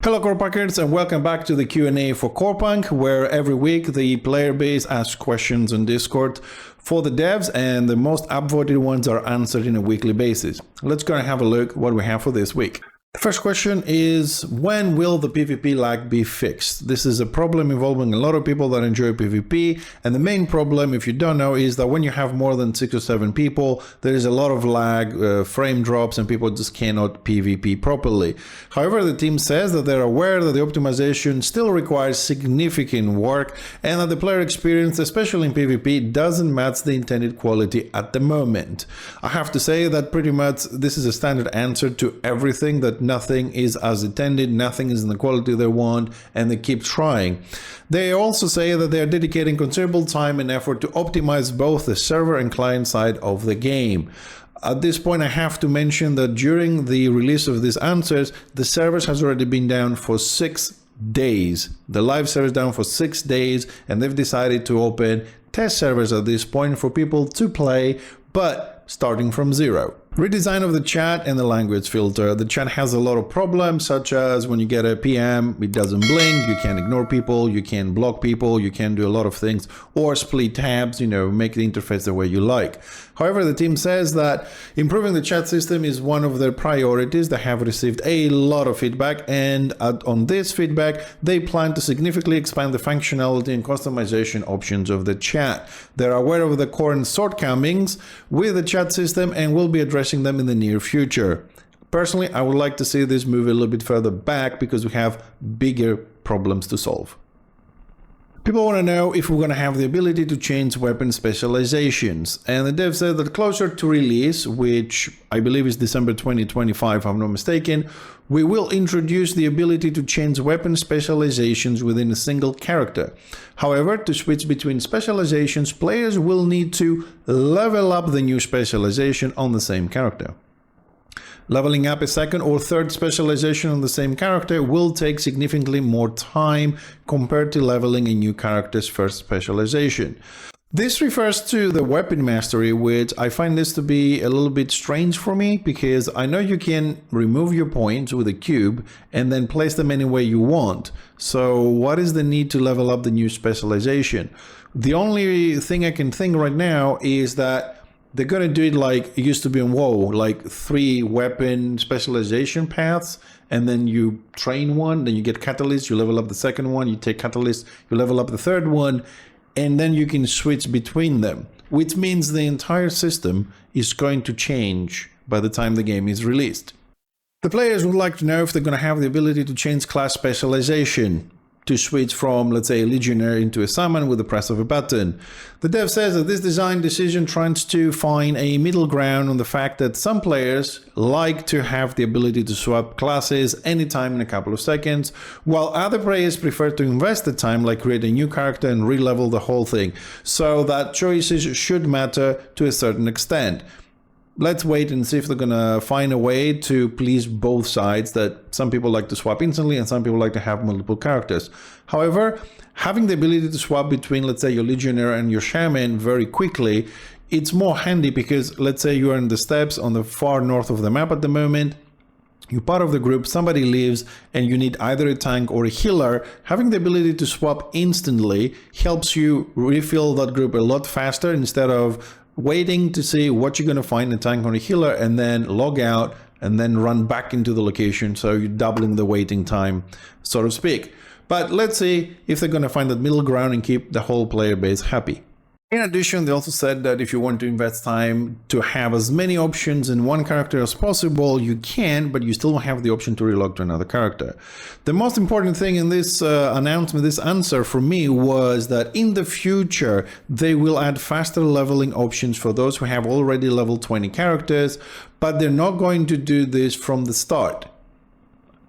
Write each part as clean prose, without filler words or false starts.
Hello Corepunkers, and welcome back to the Q&A for Corepunk, where every week the player base asks questions on Discord for the devs, and the most upvoted ones are answered on a weekly basis. Let's go and have a look what we have for this week. The first question is, when will the PvP lag be fixed? This is a problem involving a lot of people that enjoy PvP, and the main problem, if you don't know, is that when you have more than 6 or 7 people, there is a lot of lag, frame drops, and people just cannot PvP properly. However, the team says that they're aware that the optimization still requires significant work, and that the player experience, especially in PvP, doesn't match the intended quality at the moment. I have to say that pretty much this is a standard answer to everything, that nothing is as intended, nothing is in the quality they want, and they keep trying. They also say that they are dedicating considerable time and effort to optimize both the server and client side of the game. At this point, I have to mention that during the release of these answers, the servers has already been down for 6 days. The live server is down for 6 days, and they've decided to open test servers at this point for people to play, but starting from zero. Redesign of the chat and the language filter. The chat has a lot of problems, such as when you get a PM, it doesn't blink, you can't ignore people, you can't block people, you can do a lot of things, or split tabs, make the interface the way you like. However, the team says that improving the chat system is one of their priorities. They have received a lot of feedback, and on this feedback, they plan to significantly expand the functionality and customization options of the chat. They're aware of the current shortcomings with the chat system and will be addressing them in the near future. Personally, I would like to see this move a little bit further back because we have bigger problems to solve. People want to know if we're going to have the ability to change weapon specializations, and the dev said that closer to release, which I believe is December 2025 if I'm not mistaken, we will introduce the ability to change weapon specializations within a single character. However, to switch between specializations, players will need to level up the new specialization on the same character. Leveling up a second or third specialization on the same character will take significantly more time compared to leveling a new character's first specialization. This refers to the weapon mastery, which I find this to be a little bit strange for me, because I know you can remove your points with a cube and then place them any way you want. So what is the need to level up the new specialization? The only thing I can think right now is that they're going to do it like it used to be in WoW, like 3 weapon specialization paths, and then you train one, then you get catalyst, you level up the second one, you take catalyst, you level up the third one, and then you can switch between them, which means the entire system is going to change by the time the game is released. The players would like to know if they're going to have the ability to change class specialization, to switch from, let's say, a legionnaire into a summon with the press of a button. The dev says that this design decision tries to find a middle ground on the fact that some players like to have the ability to swap classes anytime in a couple of seconds, while other players prefer to invest the time, like create a new character and re-level the whole thing, so that choices should matter to a certain extent. Let's wait and see if they're gonna find a way to please both sides, that some people like to swap instantly and some people like to have multiple characters. However, having the ability to swap between, let's say, your legionnaire and your shaman very quickly, it's more handy because, let's say, you are in the steppes on the far north of the map at the moment, you're part of the group, somebody leaves, and you need either a tank or a healer. Having the ability to swap instantly helps you refill that group a lot faster, instead of waiting to see what you're going to find in a tank or a healer and then log out and then run back into the location. So you're doubling the waiting time, so to speak. But let's see if they're going to find that middle ground and keep the whole player base happy. In addition, they also said that if you want to invest time to have as many options in one character as possible, you can, but you still don't have the option to relog to another character. The most important thing in this announcement, this answer for me, was that in the future, they will add faster leveling options for those who have already level 20 characters, but they're not going to do this from the start.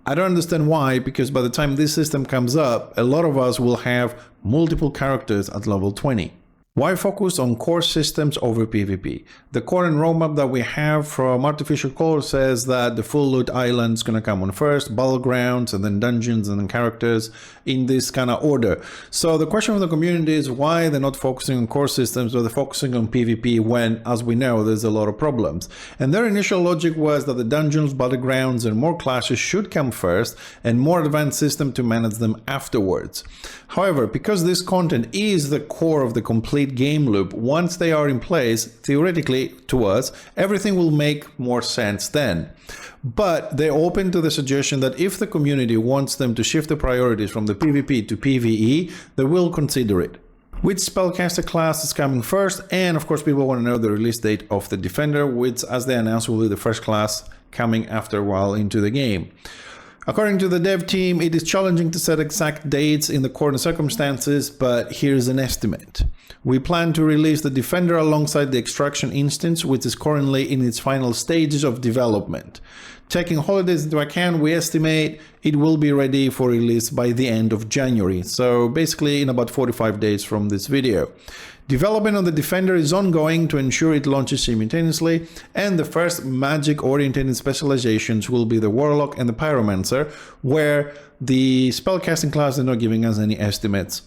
I don't understand why, because by the time this system comes up, a lot of us will have multiple characters at level 20. Why focus on core systems over PvP? The current roadmap that we have from Artificial Core says that the full loot island is going to come on first, battlegrounds, and then dungeons, and then characters in this kind of order. So the question from the community is why they're not focusing on core systems, or they're focusing on PvP when, as we know, there's a lot of problems. And their initial logic was that the dungeons, battlegrounds, and more classes should come first, and more advanced system to manage them afterwards. However, because this content is the core of the complete game loop, once they are in place, theoretically to us, everything will make more sense then. But they're open to the suggestion that if the community wants them to shift the priorities from the PvP to PvE, they will consider it. Which spellcaster class is coming first? And of course, people want to know the release date of the Defender, which, as they announced, will be the first class coming after a while into the game. According to the dev team, it is challenging to set exact dates in the current circumstances, but here's an estimate. We plan to release the Defender alongside the Extraction instance, which is currently in its final stages of development. Taking holidays into account, we estimate it will be ready for release by the end of January, so basically in about 45 days from this video. Development on the Defender is ongoing to ensure it launches simultaneously, and the first magic-oriented specializations will be the Warlock and the Pyromancer, where the spellcasting class is not giving us any estimates.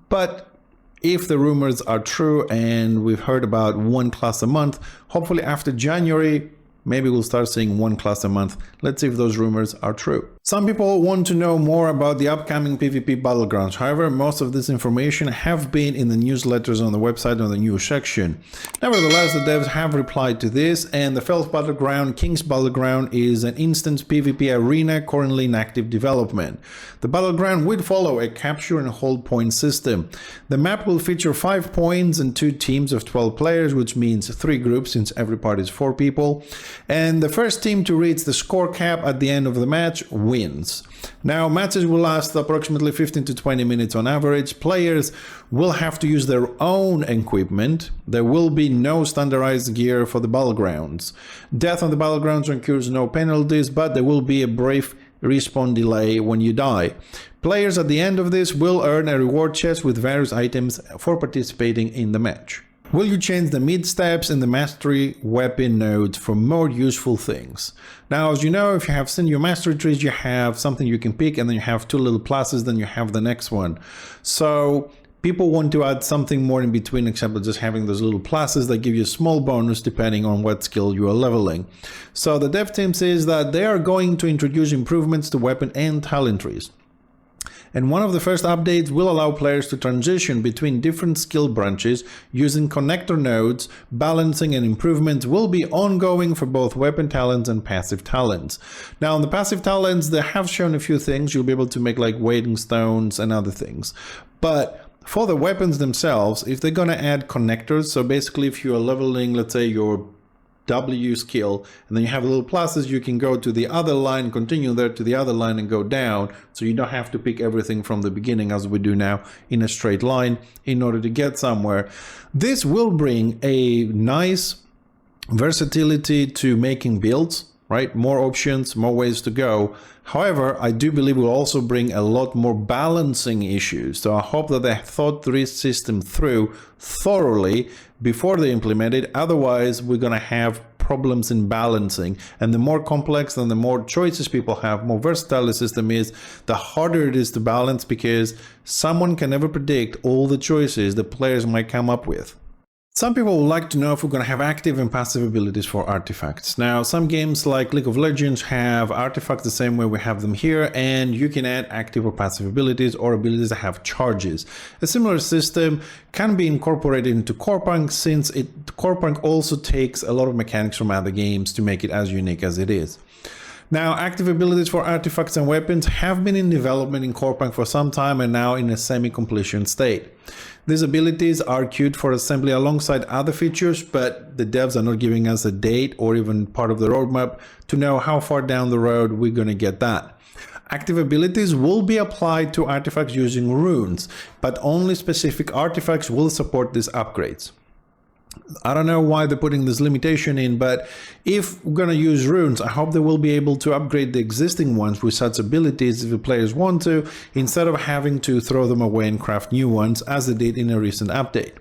But if the rumors are true and we've heard about one class a month, hopefully after January, maybe we'll start seeing one class a month. Let's see if those rumors are true. Some people want to know more about the upcoming PvP battlegrounds. However, most of this information have been in the newsletters on the website on the news section. Nevertheless, the devs have replied to this, and the Fel's Battleground, King's Battleground, is an instance PvP arena currently in active development. The battleground will follow a capture and hold point system. The map will feature 5 points and 2 teams of 12 players, which means 3 groups since every party is 4 people. And the first team to reach the score cap at the end of the match wins. Now, matches will last approximately 15 to 20 minutes on average. Players will have to use their own equipment. There will be no standardized gear for the battlegrounds. Death on the battlegrounds incurs no penalties, but there will be a brief respawn delay when you die. Players at the end of this will earn a reward chest with various items for participating in the match. Will you change the mid steps and the mastery weapon nodes for more useful things? Now, as you know, if you have seen your mastery trees, you have something you can pick, and then you have 2 little pluses, then you have the next one. So people want to add something more in between, except for just having those little pluses that give you a small bonus depending on what skill you are leveling. So the dev team says that they are going to introduce improvements to weapon and talent trees. And one of the first updates will allow players to transition between different skill branches using connector nodes. Balancing and improvements will be ongoing for both weapon talents and passive talents. Now, on the passive talents, they have shown a few things. You'll be able to make like weighting stones and other things. But for the weapons themselves, if they're going to add connectors, so basically if you're leveling, let's say your W skill, and then you have little pluses, you can go to the other line, continue there to the other line and go down, so you don't have to pick everything from the beginning as we do now in a straight line in order to get somewhere. This will bring a nice versatility to making builds, right? More options, more ways to go. However, I do believe it will also bring a lot more balancing issues. So I hope that they thought this system through thoroughly before they implement it. Otherwise, we're going to have problems in balancing. And the more complex and the more choices people have, more versatile the system is, the harder it is to balance, because someone can never predict all the choices the players might come up with. Some people would like to know if we're going to have active and passive abilities for artifacts. Now, some games like League of Legends have artifacts the same way we have them here, and you can add active or passive abilities or abilities that have charges. A similar system can be incorporated into Corepunk, since Corepunk also takes a lot of mechanics from other games to make it as unique as it is. Now, active abilities for artifacts and weapons have been in development in Corepunk for some time and now in a semi-completion state. These abilities are queued for assembly alongside other features, but the devs are not giving us a date or even part of the roadmap to know how far down the road we're going to get that. Active abilities will be applied to artifacts using runes, but only specific artifacts will support these upgrades. I don't know why they're putting this limitation in, but if we're going to use runes, I hope they will be able to upgrade the existing ones with such abilities if the players want to, instead of having to throw them away and craft new ones as they did in a recent update.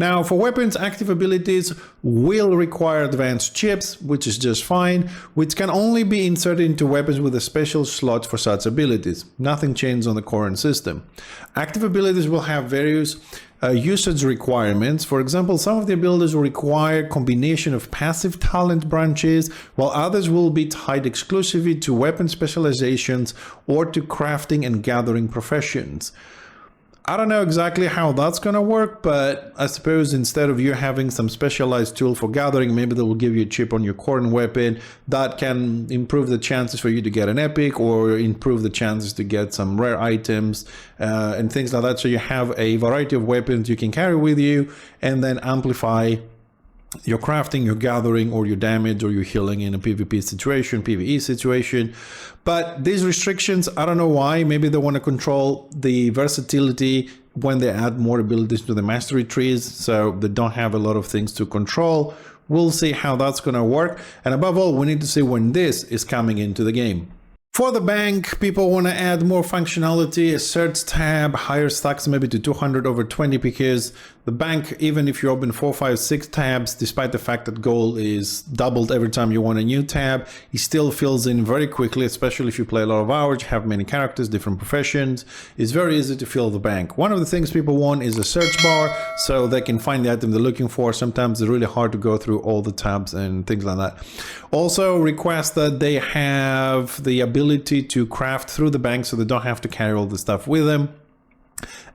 Now, for weapons, active abilities will require advanced chips, which is just fine, which can only be inserted into weapons with a special slot for such abilities. Nothing changed on the current system. Active abilities will have various usage requirements. For example, some of the abilities will require combination of passive talent branches, while others will be tied exclusively to weapon specializations or to crafting and gathering professions. I don't know exactly how that's going to work, but I suppose instead of you having some specialized tool for gathering, maybe they will give you a chip on your current weapon that can improve the chances for you to get an epic or improve the chances to get some rare items and things like that. So you have a variety of weapons you can carry with you and then amplify your crafting, your gathering, or your damage, or your healing in a PvP situation, PvE situation. But these restrictions, I don't know why. Maybe they want to control the versatility when they add more abilities to the mastery trees, so they don't have a lot of things to control. We'll see how that's going to work. And above all, we need to see when this is coming into the game. For the bank, people want to add more functionality, a search tab, higher stacks maybe to 200 over 20, because the bank, even if you open 4, 5, 6 tabs, despite the fact that gold is doubled every time you want a new tab, it still fills in very quickly, especially if you play a lot of hours, you have many characters, different professions. It's very easy to fill the bank. One of the things people want is a search bar so they can find the item they're looking for. Sometimes it's really hard to go through all the tabs and things like that. Also request that they have the ability to craft through the bank so they don't have to carry all the stuff with them.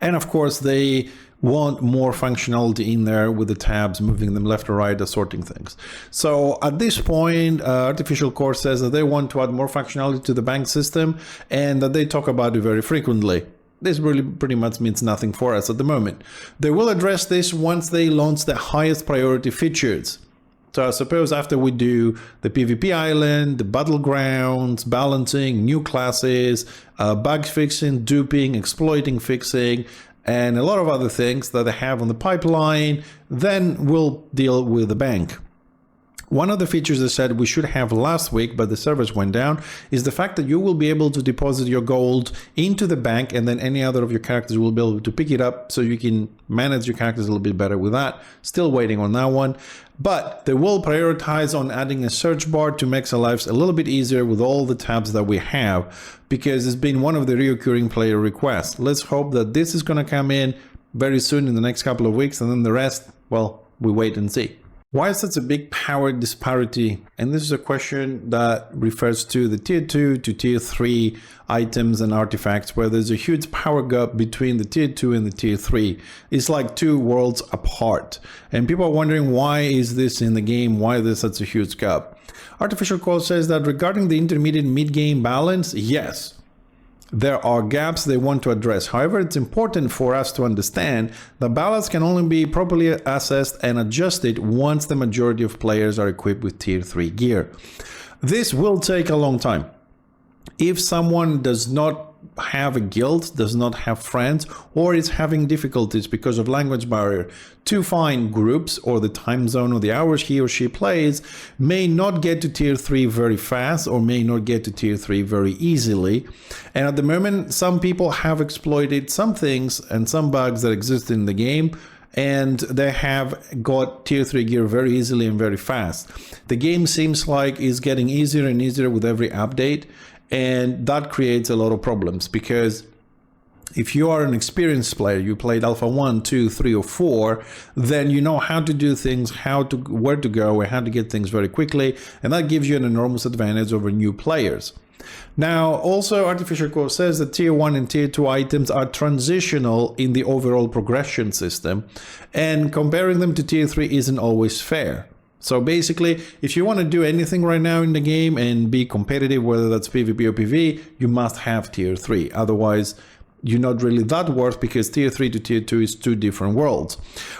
And of course, they want more functionality in there with the tabs, moving them left or right, assorting things. So at this point, Artificial Core says that they want to add more functionality to the bank system and that they talk about it very frequently. This really pretty much means nothing for us at the moment. They will address this once they launch the highest priority features. So I suppose after we do the PvP island, the battlegrounds, balancing, new classes, bug fixing, duping, exploiting fixing, and a lot of other things that they have on the pipeline, then we'll deal with the bank. One of the features they said we should have last week, but the servers went down, is the fact that you will be able to deposit your gold into the bank, and then any other of your characters will be able to pick it up so you can manage your characters a little bit better with that. Still waiting on that one. But they will prioritize on adding a search bar to make our lives a little bit easier with all the tabs that we have, because it's been one of the recurring player requests. Let's hope that this is going to come in very soon in the next couple of weeks, and then the rest, well, we wait and see. Why is such a big power disparity? And this is a question that refers to the tier 2 to tier 3 items and artifacts, where there's a huge power gap between the tier 2 and the tier 3. It's like two worlds apart. And people are wondering, why is this in the game? Why there's such a huge gap? Artificial Core says that regarding the intermediate mid-game balance, yes, there are gaps they want to address. However, it's important for us to understand the balance can only be properly assessed and adjusted once the majority of players are equipped with tier 3 gear. This will take a long time. If someone does not have a guild, does not have friends, or is having difficulties because of language barrier to find groups or the time zone or the hours he or she plays, may not get to tier 3 very fast or may not get to tier 3 very easily. And at the moment, some people have exploited some things and some bugs that exist in the game, and they have got tier 3 gear very easily and very fast. The game seems like it's getting easier and easier with every update, and that creates a lot of problems, because if you are an experienced player, you played Alpha 1, 2, 3, or 4, then you know how to do things, where to go, and how to get things very quickly, and that gives you an enormous advantage over new players. Now, also, Artificial Core says that tier 1 and tier 2 items are transitional in the overall progression system, and comparing them to tier 3 isn't always fair. So basically, if you want to do anything right now in the game and be competitive, whether that's PvP or PvE, you must have tier 3. Otherwise, you're not really that worth, because tier 3 to tier 2 is two different worlds.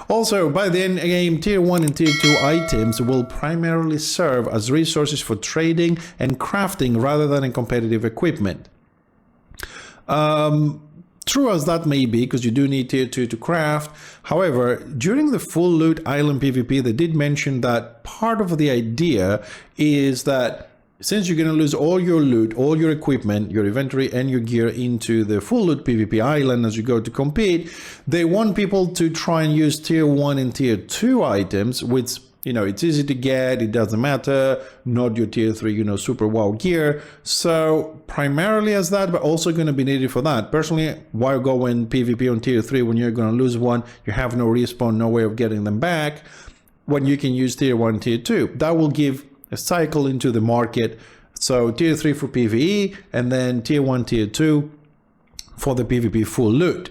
Also, by the end game, tier 1 and tier 2 items will primarily serve as resources for trading and crafting rather than in competitive equipment. True as that may be, because you do need tier 2 to craft. However, during the full loot island PvP, they did mention that part of the idea is that Since you're going to lose all your loot, all your equipment, your inventory and your gear into the full loot PvP island as you go to compete, they want people to try and use tier 1 and tier 2 items, which, you know, it's easy to get, it doesn't matter, not your tier 3, you know, super wow gear. So primarily as that, but also going to be needed for that. Personally, why go in PvP on tier 3 when you're going to lose one, you have no respawn, no way of getting them back, when you can use tier 1, tier 2. That will give a cycle into the market. So tier 3 for PvE, and then tier 1, tier 2 for the PvP full loot.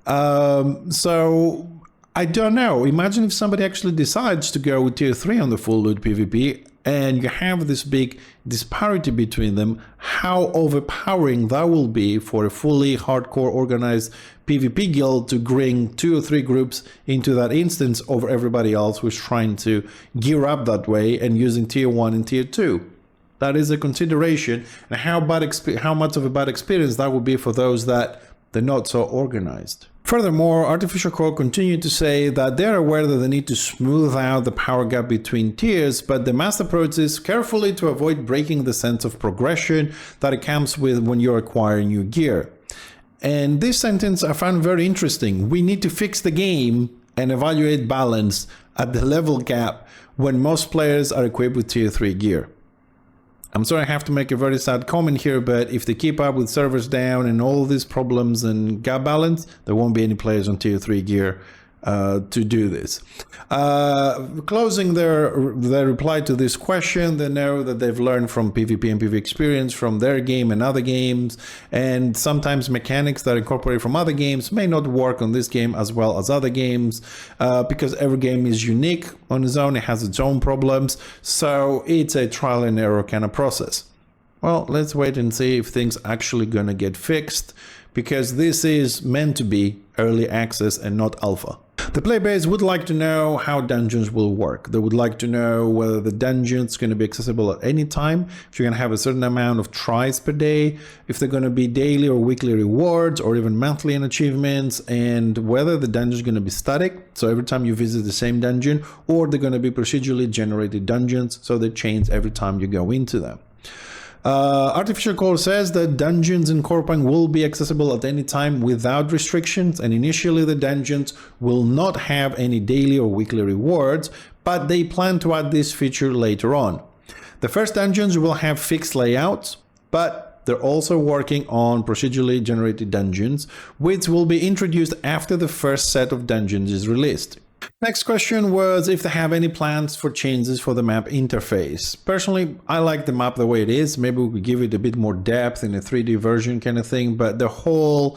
So I don't know. Imagine if somebody actually decides to go with tier 3 on the full loot PvP, and you have this big disparity between them, how overpowering that will be for a fully hardcore organized PvP guild to bring 2 or 3 groups into that instance over everybody else who's trying to gear up that way and using tier 1 and tier 2. That is a consideration, and how much of a bad experience that will be for those that they're not so organized. Furthermore, Artificial Core continued to say that they're aware that they need to smooth out the power gap between tiers, but the master approach is carefully to avoid breaking the sense of progression that it comes with when you're acquiring new gear. And this sentence I found very interesting. We need to fix the game and evaluate balance at the level gap when most players are equipped with tier 3 gear. I'm sorry I have to make a very sad comment here, but if they keep up with servers down and all these problems and gap balance, there won't be any players on tier 3 gear to do this. Closing their reply to this question, they know that they've learned from PvP and PvE experience from their game and other games, and sometimes mechanics that are incorporated from other games may not work on this game as well as other games, because every game is unique on its own, it has its own problems, so it's a trial and error kind of process. Well, let's wait and see if things actually gonna get fixed, because this is meant to be early access and not alpha. The player base would like to know how dungeons will work. They would like to know whether the dungeon's going to be accessible at any time, if you're going to have a certain amount of tries per day, if they're going to be daily or weekly rewards, or even monthly achievements, and whether the dungeon is going to be static, so every time you visit the same dungeon, or they're going to be procedurally generated dungeons, so they change every time you go into them. Artificial Core says that dungeons in Corepunk will be accessible at any time without restrictions, and initially the dungeons will not have any daily or weekly rewards, but they plan to add this feature later on. The first dungeons will have fixed layouts, but they're also working on procedurally generated dungeons, which will be introduced after the first set of dungeons is released. Next question was if they have any plans for changes for the map interface. Personally, I like the map the way it is. Maybe we could give it a bit more depth in a 3D version kind of thing, but the whole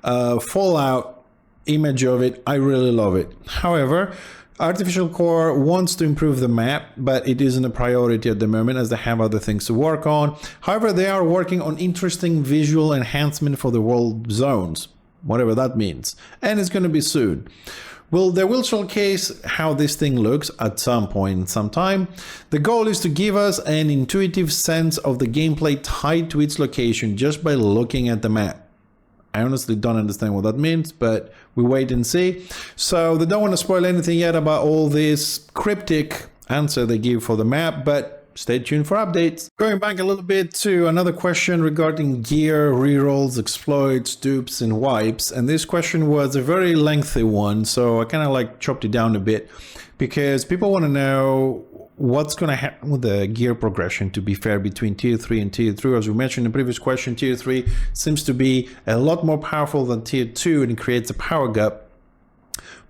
Fallout image of it, I really love it. However, Artificial Core wants to improve the map, but it isn't a priority at the moment as they have other things to work on. However, they are working on interesting visual enhancement for the world zones, whatever that means, and it's going to be soon. Well, they will showcase how this thing looks at some point, sometime. The goal is to give us an intuitive sense of the gameplay tied to its location just by looking at the map. I honestly don't understand what that means, but we wait and see. So they don't want to spoil anything yet about all this cryptic answer they give for the map, but stay tuned for updates. Going back a little bit to another question regarding gear, rerolls, exploits, dupes, and wipes. And this question was a very lengthy one, so I kind of like chopped it down a bit because people want to know what's going to happen with the gear progression, to be fair, between tier 3 and tier 3. As we mentioned in the previous question, tier 3 seems to be a lot more powerful than tier 2 and creates a power gap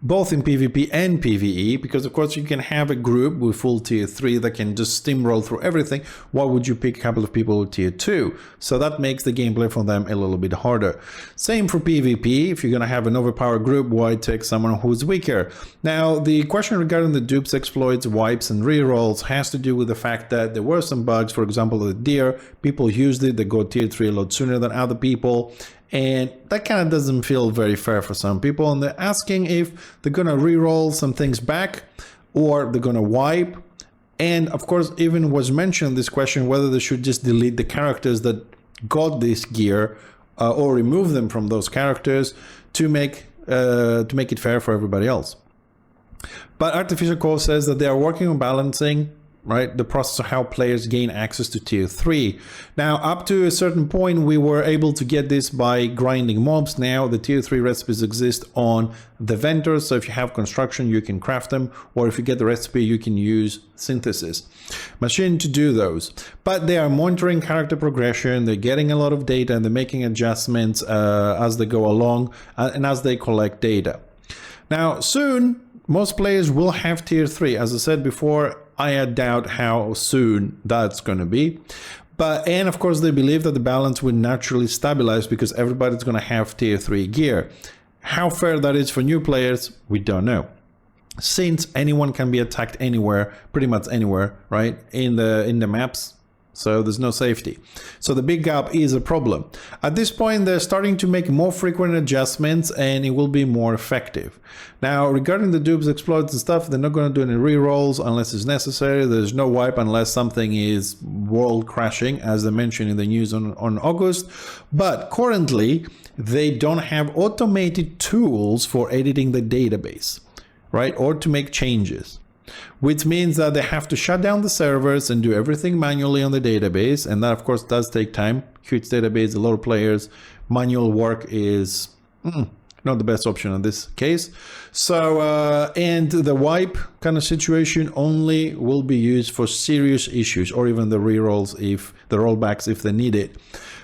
both in PvP and PvE, because of course you can have a group with full tier 3 that can just steamroll through everything. Why would you pick a couple of people with tier 2? So that makes the gameplay for them a little bit harder. Same for PvP. If you're going to have an overpowered group, why take someone who's weaker? Now, the question regarding the dupes, exploits, wipes, and rerolls has to do with the fact that there were some bugs. For example, the deer, people used it, they got tier 3 a lot sooner than other people. And that kind of doesn't feel very fair for some people. And they're asking if they're going to re-roll some things back or they're going to wipe. And of course, even was mentioned this question whether they should just delete the characters that got this gear or remove them from those characters to make it fair for everybody else. But Artificial Core says that they are working on balancing right? The process of how players gain access to tier 3. Now, up to a certain point, we were able to get this by grinding mobs. Now, the tier 3 recipes exist on the vendors. So if you have construction, you can craft them, or if you get the recipe, you can use synthesis machine to do those. But they are monitoring character progression. They're getting a lot of data, and they're making adjustments as they go along and as they collect data. Now, soon, most players will have tier 3. As I said before, I doubt how soon that's going to be. And of course, they believe that the balance will naturally stabilize because everybody's going to have tier 3 gear. How fair that is for new players, we don't know. Since anyone can be attacked anywhere, pretty much anywhere, right, in the maps. So there's no safety. So the big gap is a problem. At this point, they're starting to make more frequent adjustments and it will be more effective. Now, regarding the dupes, exploits and stuff, they're not going to do any rerolls unless it's necessary. There's no wipe unless something is world crashing, as they mentioned in the news on August. But currently, they don't have automated tools for editing the database, right? Or to make changes. Which means that they have to shut down the servers and do everything manually on the database. And that, of course, does take time. Huge database, a lot of players. Manual work is not the best option in this case. So, and the wipe kind of situation only will be used for serious issues or even the rerolls, if the rollbacks, if they need it.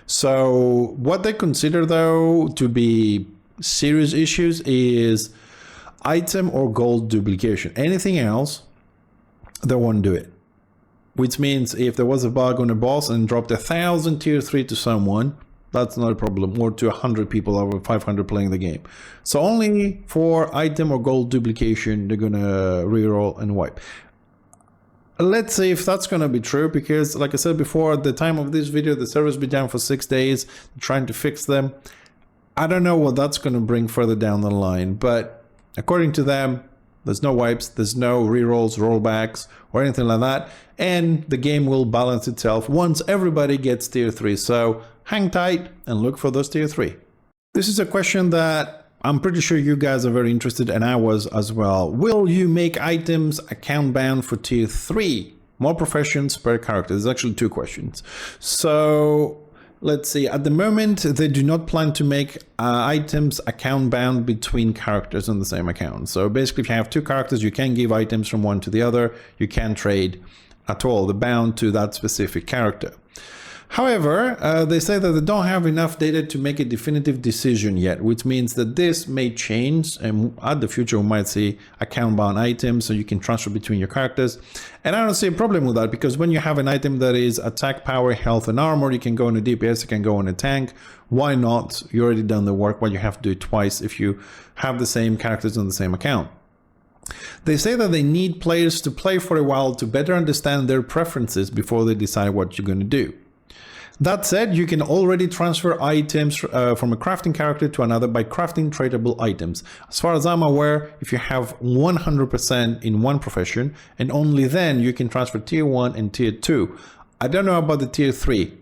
So what they consider, though, to be serious issues is item or gold duplication. Anything else, they won't do it. Which means if there was a bug on a boss and dropped 1,000 tier 3 to someone, that's not a problem, or to 100 people over 500 playing the game. So only for item or gold duplication, they're gonna reroll and wipe. Let's see if that's gonna be true, because like I said before, at the time of this video, the servers been down for 6 days, trying to fix them. I don't know what that's gonna bring further down the line, but according to them, there's no wipes, there's no rerolls, rollbacks, or anything like that, and the game will balance itself once everybody gets tier 3. So hang tight and look for those tier 3. This is a question that I'm pretty sure you guys are very interested, and I was as well. Will you make items account bound for tier 3? More professions per character. There's actually 2 questions. So let's see, at the moment, they do not plan to make items account bound between characters on the same account. So basically, if you have 2 characters, you can give items from one to the other. You can't trade at all. They're bound to that specific character. However, they say that they don't have enough data to make a definitive decision yet, which means that this may change, and at the future we might see account bound items so you can transfer between your characters. And I don't see a problem with that, because when you have an item that is attack, power, health and armor, you can go on a DPS, you can go on a tank. Why not? You already done the work, but you have to do it twice if you have the same characters on the same account. They say that they need players to play for a while to better understand their preferences before they decide what you're going to do. That said, you can already transfer items from a crafting character to another by crafting tradable items. As far as I'm aware, if you have 100% in one profession, and only then you can transfer tier 1 and tier 2. I don't know about the tier 3.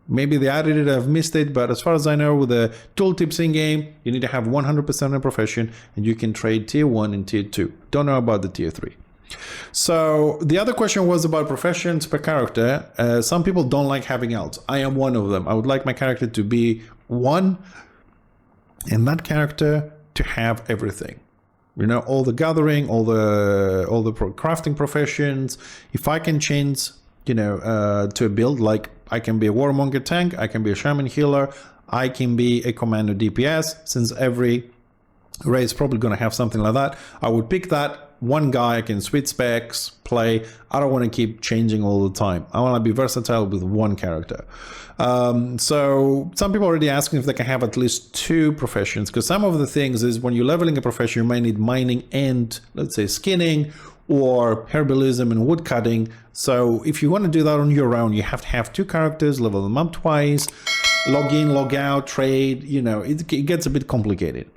Maybe they added it, I've missed it, but as far as I know, with the tooltips in game, you need to have 100% in a profession, and you can trade tier 1 and tier 2. Don't know about the tier 3. So the other question was about professions per character. Some people don't like having alts. I am one of them. I would like my character to be one, and that character to have everything. You know, all the gathering, all the crafting professions. If I can change, you know, to a build, like I can be a warmonger tank, I can be a shaman healer, I can be a commander DPS, since every race is probably going to have something like that. I would pick that one guy. I can switch specs, play. I don't want to keep changing all the time. I want to be versatile with one character. So some people are already asking if they can have at least 2 professions, because some of the things is when you're leveling a profession, you might need mining and, let's say, skinning, or herbalism and woodcutting. So if you want to do that on your own, you have to have 2 characters, level them up twice, log in, log out, trade. You know, it gets a bit complicated.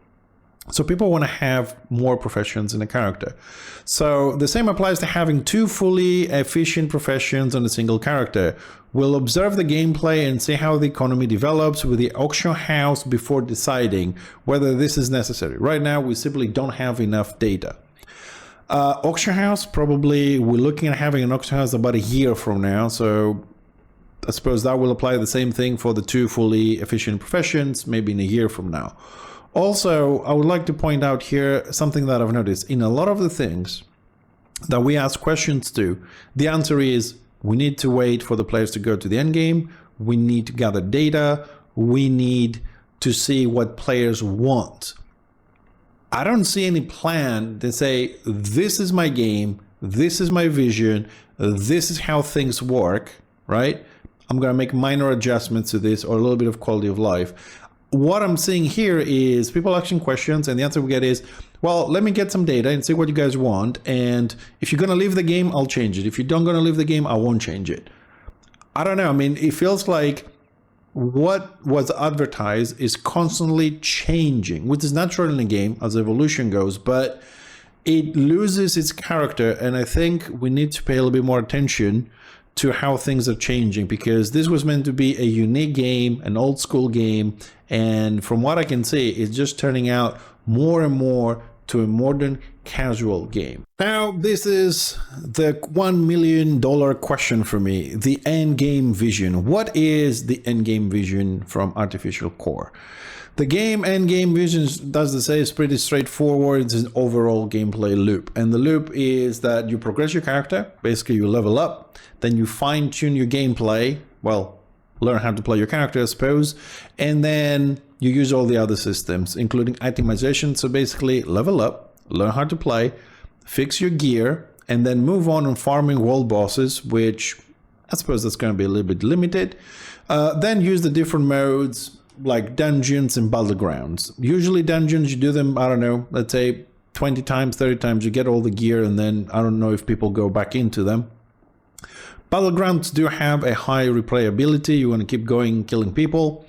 So people want to have more professions in a character. So the same applies to having 2 fully efficient professions on a single character. We'll observe the gameplay and see how the economy develops with the auction house before deciding whether this is necessary. Right now, we simply don't have enough data. Auction house, probably we're looking at having an auction house about a year from now. So I suppose that will apply the same thing for the 2 fully efficient professions, maybe in a year from now. Also, I would like to point out here something that I've noticed. In a lot of the things that we ask questions to, the answer is we need to wait for the players to go to the end game. We need to gather data. We need to see what players want. I don't see any plan to say, this is my game, this is my vision, this is how things work, right? I'm going to make minor adjustments to this or a little bit of quality of life. What I'm seeing here is people asking questions, and the answer we get is, well, let me get some data and see what you guys want. And if you're going to leave the game, I'll change it. If you don't going to leave the game, I won't change it. I don't know. I mean, it feels like what was advertised is constantly changing, which is natural in the game as evolution goes, but it loses its character. And I think we need to pay a little bit more attention to how things are changing, because this was meant to be a unique game, an old school game. And from what I can see, it's just turning out more and more to a modern casual game. Now, this is the $1 million question for me, the end game vision. What is the end game vision from Artificial Core? The game end game vision, does the say, is pretty straightforward. It's an overall gameplay loop. And the loop is that you progress your character, basically you level up, then you fine tune your gameplay, well, learn how to play your character, I suppose, and then you use all the other systems, including itemization. So basically level up, learn how to play, fix your gear, and then move on farming world bosses, which I suppose that's going to be a little bit limited. Then use the different modes like dungeons and battlegrounds. Usually dungeons, you do them, I don't know, let's say 20 times, 30 times, you get all the gear, and then I don't know if people go back into them. Battlegrounds do have a high replayability. You want to keep going, killing people.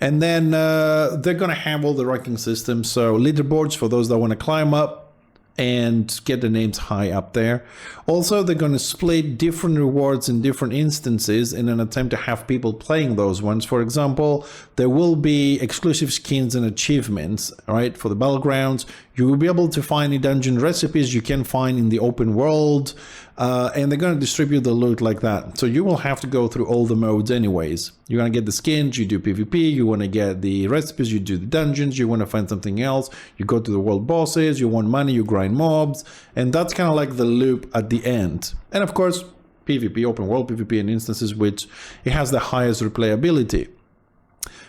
And then they're going to have all the ranking systems. So leaderboards for those that want to climb up and get their names high up there. Also, they're going to split different rewards in different instances in an attempt to have people playing those ones. For example, there will be exclusive skins and achievements, right? For the battlegrounds, you will be able to find the dungeon recipes you can find in the open world, and they're going to distribute the loot like that. So you will have to go through all the modes anyways. You're going to get the skins, you do PvP, you want to get the recipes, you do the dungeons, you want to find something else, you go to the world bosses, you want money, you grind mobs, and that's kind of like the loop at the end. And of course, PvP, open world PvP and instances, which it has the highest replayability.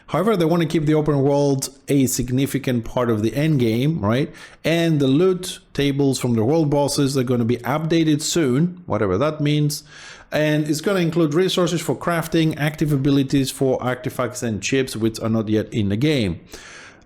However, they want to keep the open world a significant part of the end game, right? And the loot tables from the world bosses are going to be updated soon, whatever that means. And it's going to include resources for crafting, active abilities for artifacts and chips, which are not yet in the game.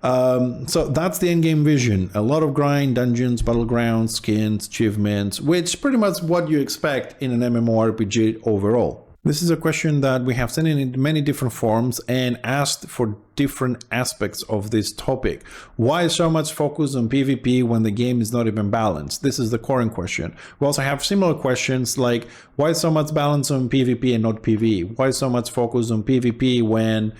So that's the end game vision. A lot of grind, dungeons, battlegrounds, skins, achievements, which pretty much what you expect in an MMORPG overall. This is a question that we have sent in many different forms and asked for different aspects of this topic. Why so much focus on PvP when the game is not even balanced? This is the core question. We also have similar questions like, why so much balance on PvP and not PvE? Why so much focus on PvP when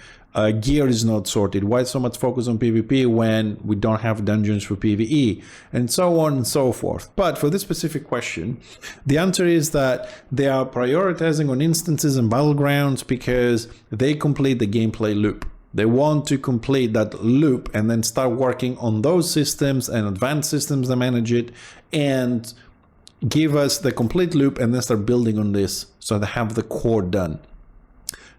gear is not sorted? Why so much focus on PvP when we don't have dungeons for PvE? And so on and so forth. But for this specific question, the answer is that they are prioritizing on instances and battlegrounds because they complete the gameplay loop. They want to complete that loop and then start working on those systems and advanced systems that manage it and give us the complete loop and then start building on this so they have the core done.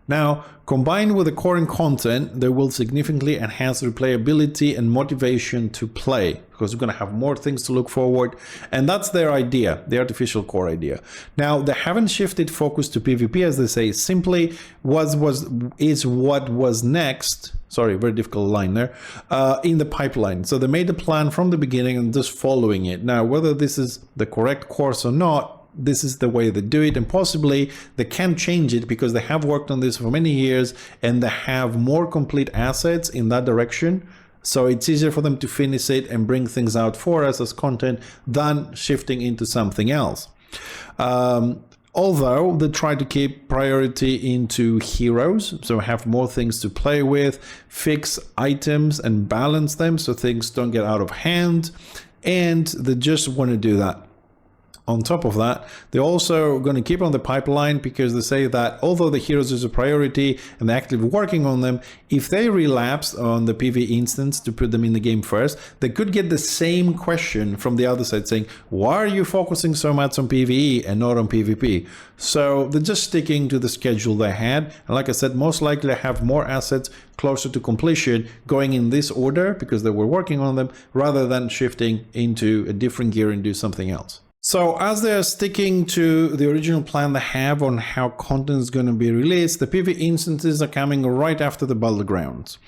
Now, combined with the core and content, they will significantly enhance replayability and motivation to play because we're going to have more things to look forward. And that's their idea, the Artificial Core idea. Now, they haven't shifted focus to PvP, as they say, simply is what was next. Sorry, very difficult line there, in the pipeline. So they made a plan from the beginning and just following it. Now, whether this is the correct course or not, this is the way they do it, and possibly they can change it because they have worked on this for many years and they have more complete assets in that direction. So it's easier for them to finish it and bring things out for us as content than shifting into something else. Although they try to keep priority into heroes, so have more things to play with, fix items and balance them so things don't get out of hand, and they just want to do that. On top of that, they're also going to keep on the pipeline because they say that although the heroes is a priority and they're actively working on them, if they relapse on the PvE instance to put them in the game first, they could get the same question from the other side saying, why are you focusing so much on PvE and not on PvP? So they're just sticking to the schedule they had. And like I said, most likely have more assets closer to completion going in this order because they were working on them rather than shifting into a different gear and do something else. So as they're sticking to the original plan they have on how content is going to be released, the PvE instances are coming right after the battlegrounds.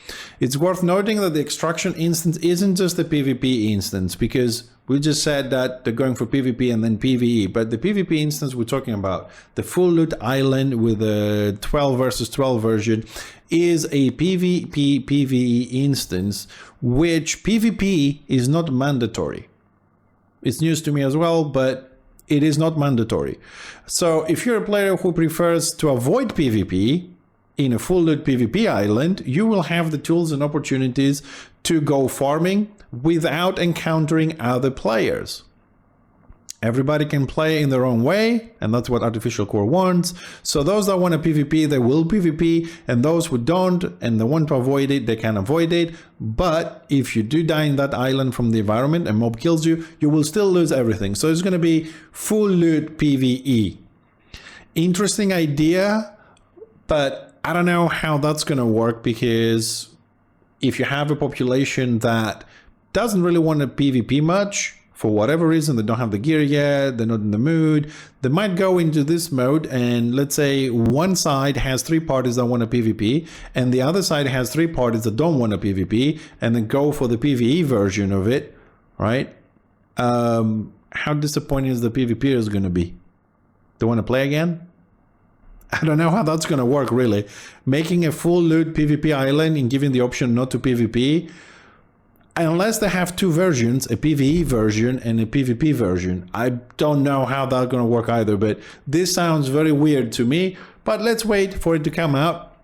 It's worth noting that the extraction instance isn't just the PvP instance, because we just said that they're going for PvP and then PvE, but the PvP instance we're talking about, the full loot island with a 12 versus 12 version, is a PvP PvE instance, which PvP is not mandatory. It's news to me as well, but it is not mandatory. So if you're a player who prefers to avoid PvP in a full loot PvP island, you will have the tools and opportunities to go farming without encountering other players. Everybody can play in their own way, and that's what Artificial Core wants. So those that want a PvP, they will PvP, and those who don't and they want to avoid it, they can avoid it. But if you do die in that island from the environment and mob kills you, you will still lose everything. So it's going to be full loot PvE. Interesting idea, but I don't know how that's going to work, because if you have a population that doesn't really want to PvP much, for whatever reason, they don't have the gear yet, they're not in the mood, they might go into this mode, and let's say one side has 3 parties that want a PvP and the other side has 3 parties that don't want a PvP, and then go for the PvE version of it, right? How disappointing is the PvPers going to be? They want to play again? I don't know how that's going to work, really. Making a full loot PvP island and giving the option not to PvP, unless they have 2 versions, a PvE version and a PvP version. I don't know how that's going to work either, but this sounds very weird to me. But let's wait for it to come out,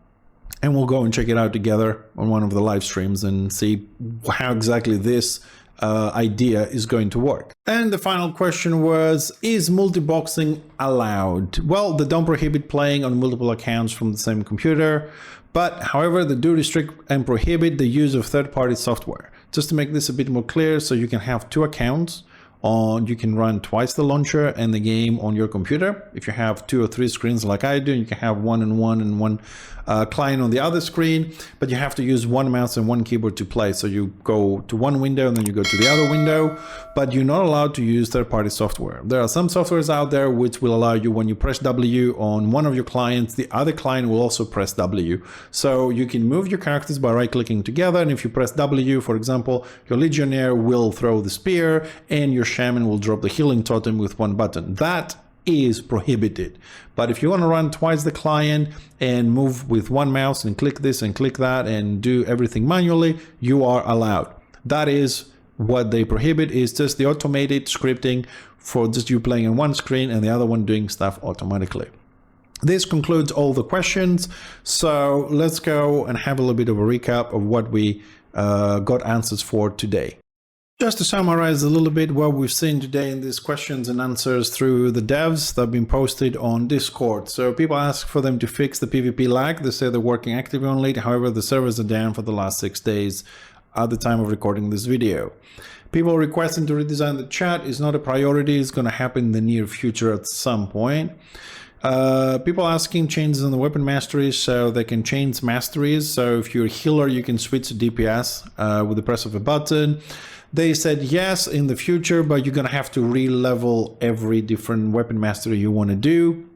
and we'll go and check it out together on one of the live streams and see how exactly this idea is going to work. And the final question was, is multiboxing allowed? Well, they don't prohibit playing on multiple accounts from the same computer, but however, they do restrict and prohibit the use of third-party software. Just to make this a bit more clear, so you can have 2 accounts you can run twice the launcher and the game on your computer. If you have 2 or 3 screens like I do, you can have one and one client on the other screen, but you have to use 1 mouse and 1 keyboard to play. So you go to one window and then you go to the other window, but you're not allowed to use third-party software. There are some softwares out there which will allow you, when you press W on one of your clients, the other client will also press W. So you can move your characters by right-clicking together, and if you press W, for example, your Legionnaire will throw the spear and your Shaman will drop the healing totem with 1 button. That is prohibited. But if you want to run twice the client and move with 1 mouse and click this and click that and do everything manually, you are allowed. That is what they prohibit, is just the automated scripting for just you playing on one screen and the other one doing stuff automatically. This concludes all the questions. So let's go and have a little bit of a recap of what we got answers for today. Just to summarize a little bit what we've seen today in these questions and answers through the devs that have been posted on Discord. So people ask for them to fix the PvP lag. They say they're working actively on it. However, the servers are down for the last 6 days at the time of recording this video. People requesting to redesign the chat is not a priority. It's going to happen in the near future at some point. People asking changes on the weapon masteries, so they can change masteries. So if you're a healer, you can switch to DPS with the press of a button. They said yes in the future, but you're going to have to re-level every different weapon mastery you want to do.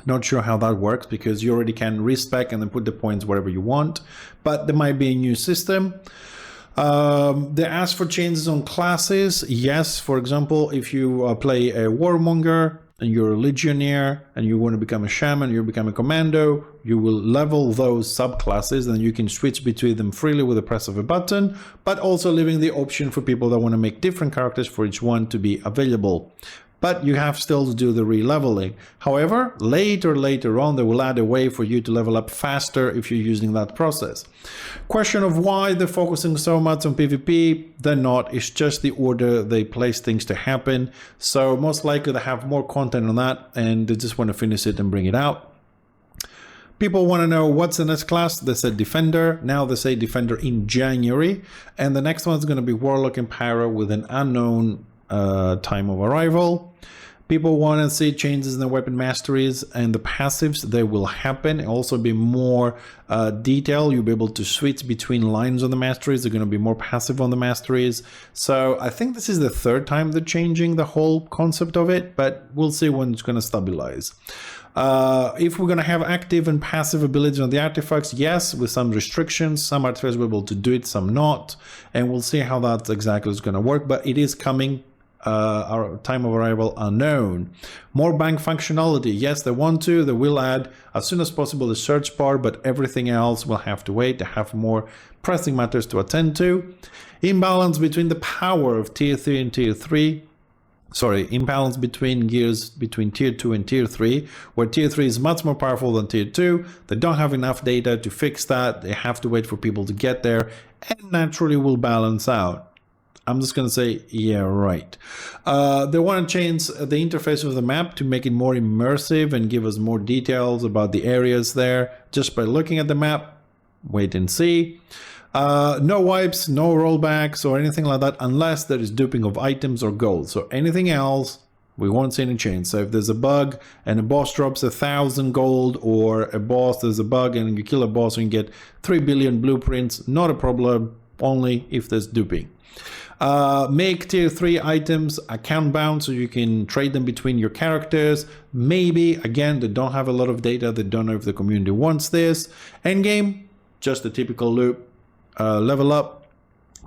Not sure how that works, because you already can respec and then put the points wherever you want, but there might be a new system. They asked for changes on classes. Yes, for example, if you play a warmonger and you're a legionnaire and you want to become a shaman, you become a commando, you will level those subclasses and you can switch between them freely with the press of a button, but also leaving the option for people that want to make different characters for each one to be available. but you have still to do the re-leveling. However, later on, they will add a way for you to level up faster if you're using that process. Question of why they're focusing so much on PvP, they're not. It's just the order they place things to happen. So most likely they have more content on that and they just want to finish it and bring it out. People want to know what's the next class. They said Defender. Now they say Defender in January. And the next one is going to be Warlock and Pyro with an unknown time of arrival. People want to see changes in the weapon masteries and the passives. They will happen. It'll also be more detail. You'll be able to switch between lines on the masteries. They're going to be more passive on the masteries. So I think this is the third time they're changing the whole concept of it, but we'll see when it's going to stabilize. If we're going to have active and passive abilities on the artifacts, yes, with some restrictions. Some artifacts will be able to do it, some not. And we'll see how that exactly is going to work, but it is coming. Our time of arrival unknown. More bank functionality. Yes, they want to. They will add as soon as possible the search bar, but everything else will have to wait. They have more pressing matters to attend to. Imbalance between the power of tier 3 and tier 3. Imbalance between gears between tier 2 and tier 3, where tier 3 is much more powerful than tier 2. They don't have enough data to fix that. They have to wait for people to get there, and naturally will balance out. I'm just going to say, yeah, right. They want to change the interface of the map to make it more immersive and give us more details about the areas there just by looking at the map. Wait and see. No wipes, no rollbacks or anything like that unless there is duping of items or gold. So anything else, we won't see any change. So if there's a bug and a boss drops 1,000 gold, or a boss, there's a bug and you kill a boss and you get 3 billion blueprints, not a problem, only if there's duping. Make tier 3 items account bound so you can trade them between your characters. Maybe, again, they don't have a lot of data. They don't know if the community wants this. Endgame, just a typical loop. Level up,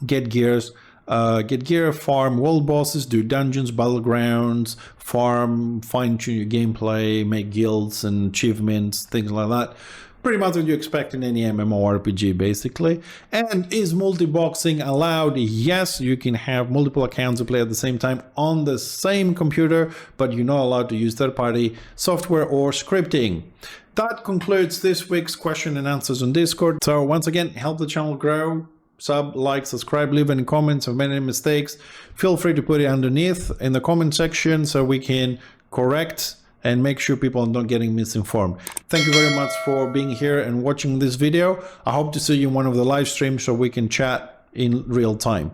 get gears, get gear, farm world bosses, do dungeons, battlegrounds, farm, fine-tune your gameplay, make guilds and achievements, things like that. Pretty much what you expect in any mmorpg, basically. And is multiboxing allowed? Yes, you can have multiple accounts to play at the same time on the same computer, but you're not allowed to use third-party software or scripting. That concludes this week's question and answers on Discord. So once again, help the channel grow. Sub, like, subscribe, leave any comments. If any mistakes, feel free to put it underneath in the comment section so we can correct and make sure people are not getting misinformed. Thank you very much for being here and watching this video. I hope to see you in one of the live streams so we can chat in real time.